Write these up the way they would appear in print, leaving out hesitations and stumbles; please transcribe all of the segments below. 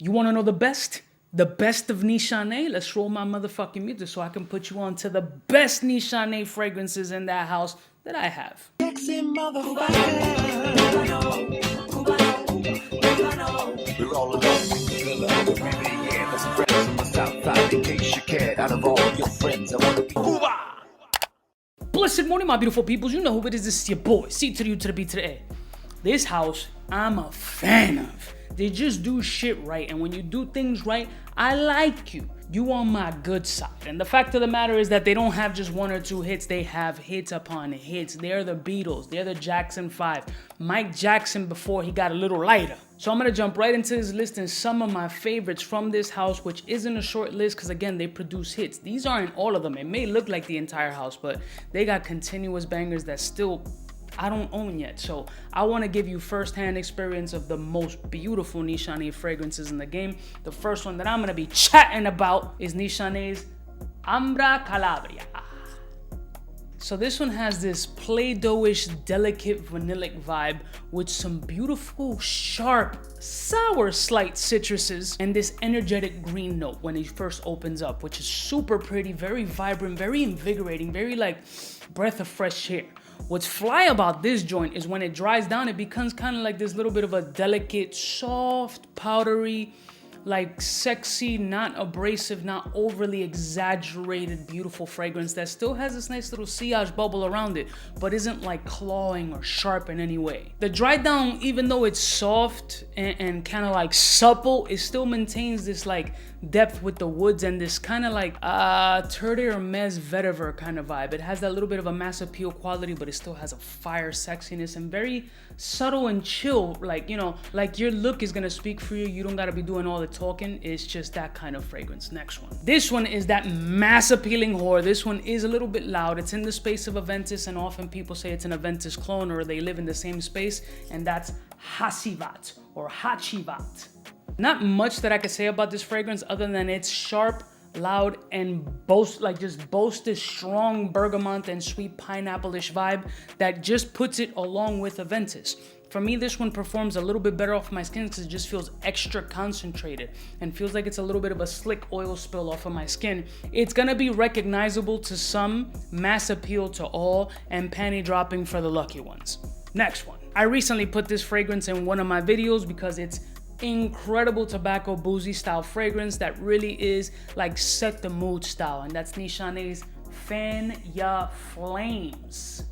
You want to know the best? The best of Nishane? Let's roll my motherfucking music so I can put you on to the best Nishane fragrances in that house that I have. Sexy motherfucker. We're all alone. Yeah, there's friends on the south side in case you cared. Out of all your friends, I want to be Cuba. Blessed morning, my beautiful peoples. You know who it is. This is your boy, C to the U to the B to the A. This house, I'm a fan of. They just do shit right, and when you do things right, I like you. You on my good side. And the fact of the matter is that they don't have just one or two hits, they have hits upon hits. They're the Beatles, they're the Jackson 5. Mike Jackson before he got a little lighter. So I'm gonna jump right into this list and some of my favorites from this house, which isn't a short list because again, they produce hits. These aren't all of them. It may look like the entire house, but they got continuous bangers that still I don't own yet. So I want to give you first-hand experience of the most beautiful Nishane fragrances in the game. The first one that I'm going to be chatting about is Nishane's 𝗙𝗪𝗏𝗏𝗏. So this one has this Play-Doh-ish, delicate vanillic vibe with some beautiful, sharp, sour slight citruses and this energetic green note when it first opens up, which is super pretty, very vibrant, very invigorating, very like breath of fresh air. What's fly about this joint is when it dries down, it becomes kind of like this little bit of a delicate, soft, powdery, like sexy, not abrasive, not overly exaggerated, beautiful fragrance that still has this nice little sillage bubble around it, but isn't like clawing or sharp in any way. The dry down, even though it's soft and kind of like supple, it still maintains this like depth with the woods and this kind of like 𝗪𝗙𝗪𝗏𝗪𝗏 kind of vibe. It has that little bit of a mass appeal quality, but it still has a fire sexiness and very subtle and chill. Like, you know, like your look is gonna speak for you. You don't gotta be doing all the talking. It's just that kind of fragrance. Next one. This one is that mass appealing whore. This one is a little bit loud. It's in the space of Aventus, and often people say it's an Aventus clone or they live in the same space, and that's 𝗙𝗪𝗏𝗏 or 𝗙𝗪𝗏𝗏. Not much that I could say about this fragrance other than it's sharp, loud, and boasts this strong bergamot and sweet pineapple-ish vibe that just puts it along with Aventus. For me, this one performs a little bit better off my skin because it just feels extra concentrated and feels like it's a little bit of a slick oil spill off of my skin. It's gonna be recognizable to some, mass appeal to all, and panty dropping for the lucky ones. Next one. I recently put this fragrance in one of my videos because it's incredible tobacco boozy style fragrance that really is like set the mood style, and that's Nishane's Fan Ya Flames.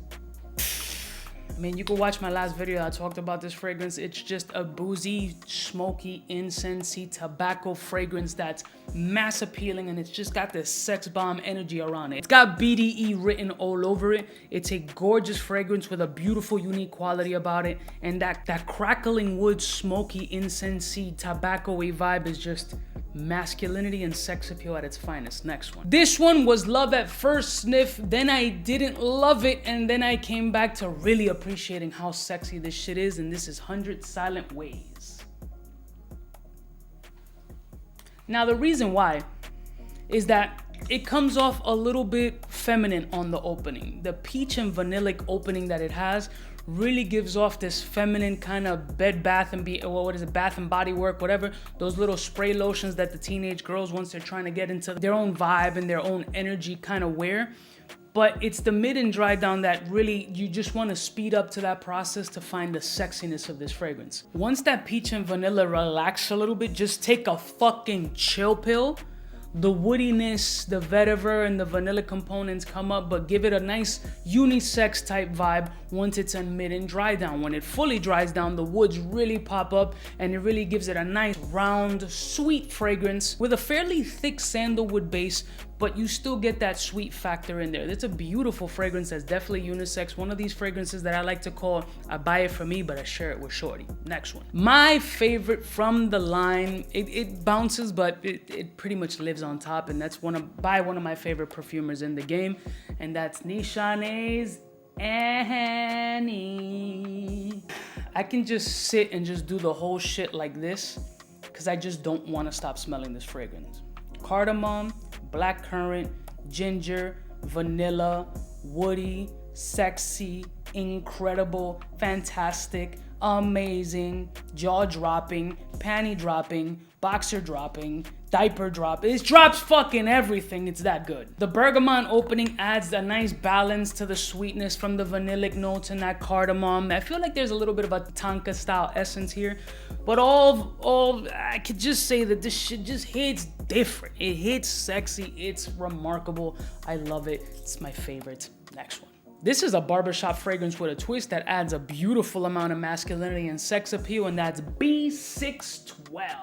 I mean, you can watch my last video. I talked about this fragrance. It's just a boozy, smoky, incensey tobacco fragrance that's mass appealing, and it's just got this sex bomb energy around it. It's got BDE written all over it. It's a gorgeous fragrance with a beautiful, unique quality about it, and that crackling wood, smoky, incensey, tobacco-y vibe is just masculinity and sex appeal at its finest. Next one. This one was love at first sniff, then I didn't love it, and then I came back to really appreciating how sexy this shit is, and this is 𝗙 Silent Ways. Now the reason why is that it comes off a little bit feminine on the opening. The peach and vanillic opening that it has really gives off this feminine kind of Bath and Body Work, whatever, those little spray lotions that the teenage girls, once they're trying to get into their own vibe and their own energy, kind of wear. But it's the mid and dry down that really you just want to speed up to that process to find the sexiness of this fragrance. Once that peach and vanilla relax a little bit, just take a fucking chill pill. The woodiness, the vetiver, and the vanilla components come up, but give it a nice unisex type vibe once it's in mid and dry down. When it fully dries down, the woods really pop up, and it really gives it a nice, round, sweet fragrance with a fairly thick sandalwood base, but you still get that sweet factor in there. It's a beautiful fragrance that's definitely unisex. One of these fragrances that I like to call, I buy it for me, but I share it with shorty. Next one. My favorite from the line, it bounces, but it pretty much lives on top, and that's by one of my favorite perfumers in the game, and that's Nishane's Annie. I can just sit and just do the whole shit like this because I just don't want to stop smelling this fragrance. Cardamom, blackcurrant, ginger, vanilla, woody, sexy, incredible, fantastic, amazing, jaw dropping, panty dropping, boxer dropping, diaper drop. It drops fucking everything. It's that good. The bergamot opening adds a nice balance to the sweetness from the vanillic notes and that cardamom. I feel like there's a little bit of a tonka style essence here, but all I could just say that this shit just hits different. It hits sexy. It's remarkable. I love it. It's my favorite. Next one. This is a barbershop fragrance with a twist that adds a beautiful amount of masculinity and sex appeal, and that's 𝐵612.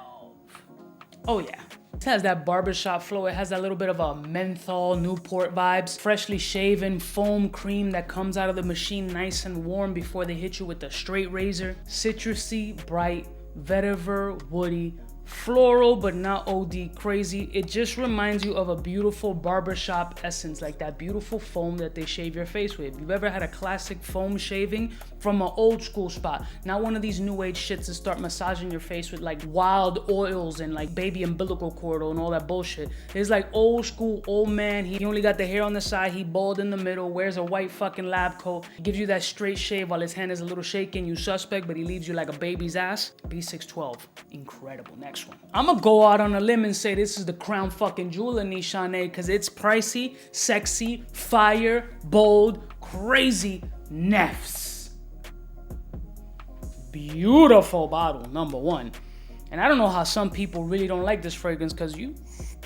Oh yeah. It has that barbershop flow. It has that little bit of a menthol Newport vibes. Freshly shaven foam cream that comes out of the machine nice and warm before they hit you with the straight razor. Citrusy, bright, vetiver, woody, floral, but not OD crazy. It just reminds you of a beautiful barbershop essence, like that beautiful foam that they shave your face with. If you've ever had a classic foam shaving from an old school spot, not one of these new age shits to start massaging your face with like wild oils and like baby umbilical cord and all that bullshit. It's like old school, old man. He only got the hair on the side, he bald in the middle, wears a white fucking lab coat, gives you that straight shave while his hand is a little shaking, you suspect, but he leaves you like a baby's ass. 𝐵612, incredible. Next one. I'm gonna go out on a limb and say this is the crown fucking jewel of Nishane, because it's pricey, sexy, fire, bold, crazy, nefs. Beautiful bottle, number one. And I don't know how some people really don't like this fragrance, because you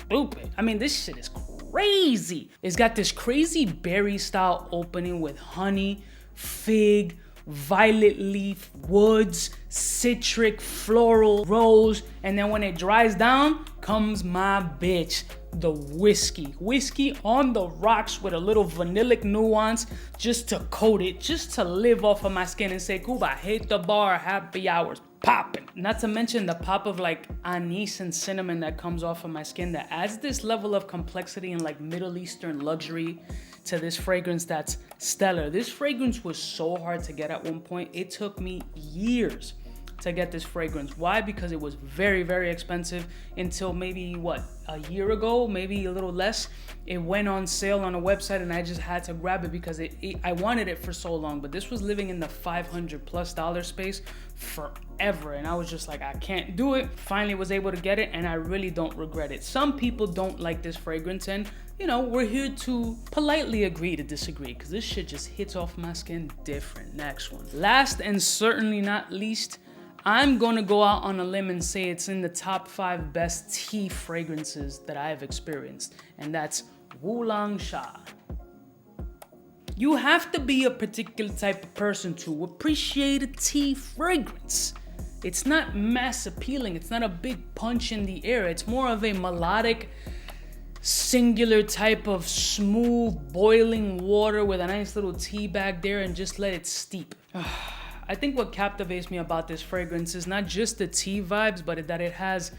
stupid. I mean, this shit is crazy. It's got this crazy berry style opening with honey, fig, violet leaf, woods, citric, floral, rose, and then when it dries down comes my bitch, the whiskey. Whiskey on the rocks with a little vanillic nuance just to coat it, just to live off of my skin and say, Cuba, hit the bar, happy hours, popping. Not to mention the pop of like anise and cinnamon that comes off of my skin that adds this level of complexity and like Middle Eastern luxury to this fragrance that's stellar. This fragrance was so hard to get at one point. It took me years to get this fragrance. Why? Because it was very, very expensive until maybe, what, a year ago, maybe a little less. It went on sale on a website and I just had to grab it because I wanted it for so long, but this was living in the $500+ space forever. And I was just like, I can't do it. Finally was able to get it and I really don't regret it. Some people don't like this fragrance and you know, we're here to politely agree to disagree because this shit just hits off my skin different. Next one. Last and certainly not least, I'm gonna go out on a limb and say it's in the top 5 best tea fragrances that I have experienced, and that's Oolong Cha. You have to be a particular type of person to appreciate a tea fragrance. It's not mass appealing, it's not a big punch in the air, it's more of a melodic, singular type of smooth boiling water with a nice little tea bag there and just let it steep. I think what captivates me about this fragrance is not just the tea vibes, but that it has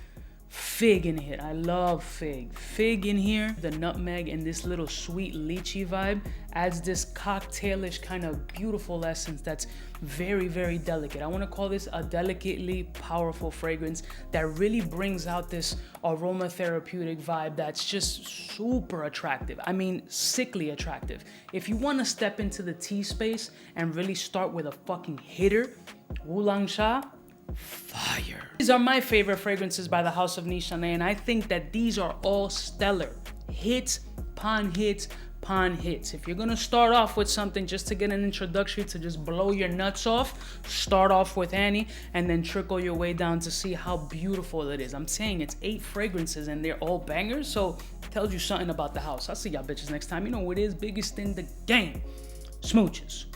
fig in it. I love fig. Fig in here, the nutmeg and this little sweet lychee vibe adds this cocktailish kind of beautiful essence that's very, very delicate. I want to call this a delicately powerful fragrance that really brings out this aromatherapeutic vibe that's just super attractive. I mean, sickly attractive. If you want to step into the tea space and really start with a fucking hitter, Oolong Cha, fire. These are my favorite fragrances by the House of Nishane, and I think that these are all stellar. Hits, pon hits, pon hits. If you're gonna start off with something just to get an introductory to just blow your nuts off, start off with Annie and then trickle your way down to see how beautiful it is. I'm saying it's 8 fragrances and they're all bangers, so it tells you something about the house. I'll see y'all bitches next time. You know what it is, biggest in the game. Smooches.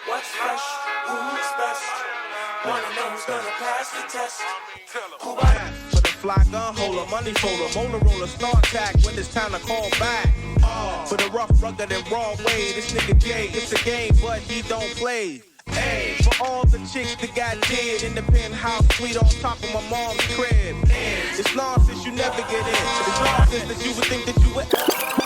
What's fresh? Who's best? Wanna know who's gonna pass the test? For the fly gun holder, money folder, Motorola start tag when it's time to call back. For the rough, rugged, and raw way, this nigga Jay, it's a game, but he don't play. Hey, for all the chicks that got dead in the penthouse suite on top of my mom's crib. It's nonsense you never get in. It's nonsense that you would think that you would.